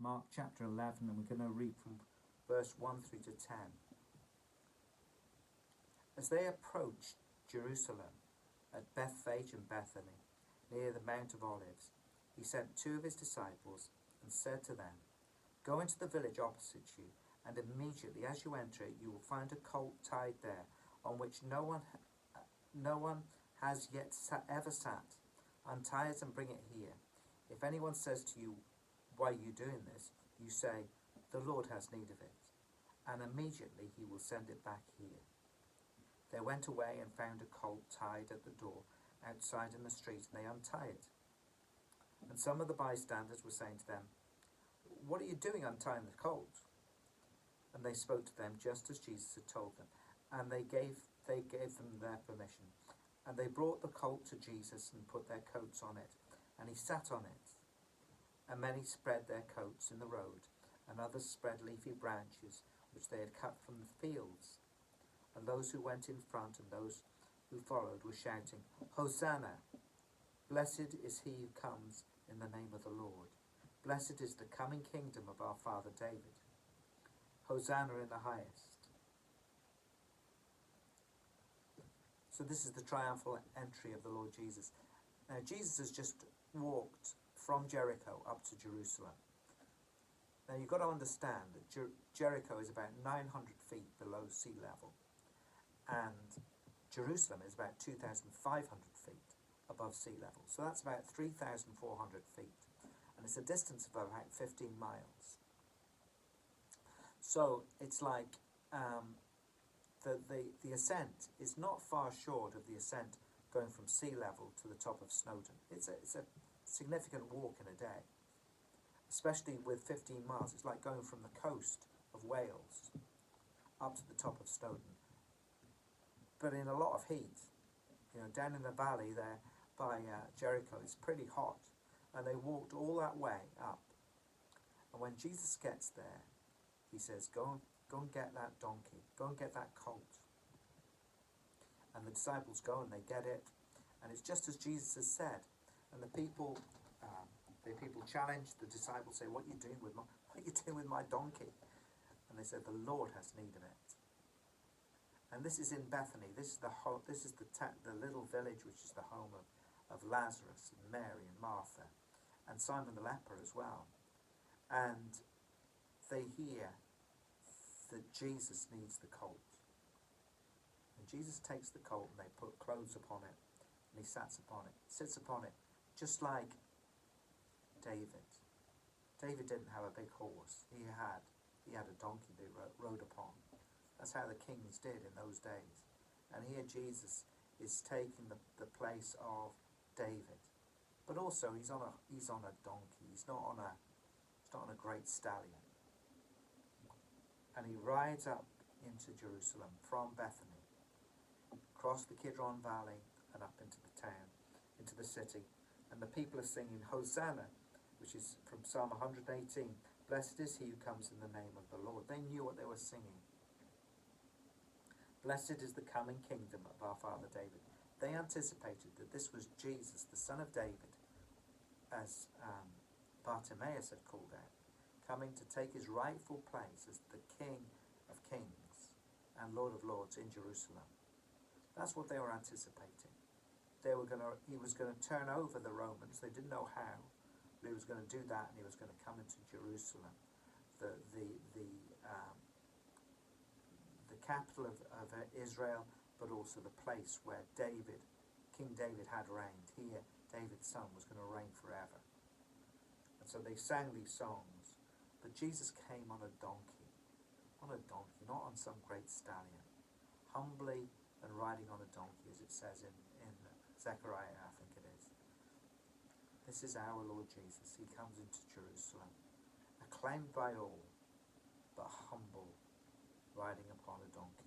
Mark chapter 11, and we're going to read from verse 1 through to 10. As they approached Jerusalem at Bethphage and Bethany, near the Mount of Olives, he sent 2 of his disciples and said to them, "Go into the village opposite you, and immediately as you enter it, you will find a colt tied there, on which no one has yet ever sat. Untie it and bring it here. If anyone says to you, 'Why are you doing this?' you say, 'The Lord has need of it,' and immediately he will send it back here." They went away and found a colt tied at the door outside in the street, and they untied it. And some of the bystanders were saying to them, "What are you doing untying the colt?" And they spoke to them just as Jesus had told them, and they gave them their permission. And they brought the colt to Jesus and put their coats on it, and he sat on it. And many spread their coats in the road, and others spread leafy branches which they had cut from the fields. And those who went in front and those who followed were shouting, "Hosanna! Blessed is he who comes in the name of the Lord. Blessed is the coming kingdom of our father David. Hosanna in the highest." So this is the triumphal entry of the Lord Jesus. Now Jesus has just walked from Jericho up to Jerusalem. Now you've got to understand that Jericho is about 900 feet below sea level, and Jerusalem is about 2,500 feet above sea level. So that's about 3,400 feet, and it's a distance of about 15 miles. So it's like the ascent is not far short of the ascent going from sea level to the top of Snowdon. It's a significant walk in a day, especially with 15 miles. It's like going from the coast of Wales up to the top of Snowdon, but in a lot of heat. Down in the valley there by Jericho, it's pretty hot, and they walked all that way up. And when Jesus gets there, he says, go and get that donkey, go and get that colt. And the disciples go and they get it, and it's just as Jesus has said. And the people challenge the disciples, say, what are you doing with my donkey?" And they said, "The Lord has need of it." And this is in Bethany. This is the little village which is the home of Lazarus and Mary and Martha and Simon the leper as well. And they hear that Jesus needs the colt. And Jesus takes the colt, and they put clothes upon it, and he sits upon it, just like David. David didn't have a big horse. He had a donkey they rode upon. That's how the kings did in those days. And here Jesus is taking the place of David, but also he's on a donkey. He's not on a great stallion. And he rides up into Jerusalem from Bethany, across the Kidron Valley and up into the town, into the city. And the people are singing Hosanna, which is from Psalm 118. Blessed is he who comes in the name of the Lord. They knew what they were singing. Blessed is the coming kingdom of our father David. They anticipated that this was Jesus, the son of David, as Bartimaeus had called out, coming to take his rightful place as the King of Kings and Lord of Lords in Jerusalem. That's what they were anticipating. He was going to turn over the Romans. They didn't know how, but he was going to do that, and he was going to come into Jerusalem, the capital of Israel, but also the place where King David had reigned. Here, David's son was going to reign forever. And so they sang these songs. But Jesus came on a donkey, not on some great stallion, humbly and riding on a donkey, as it says in Zechariah, I think it is. This is our Lord Jesus. He comes into Jerusalem, acclaimed by all, but humble, riding upon a donkey.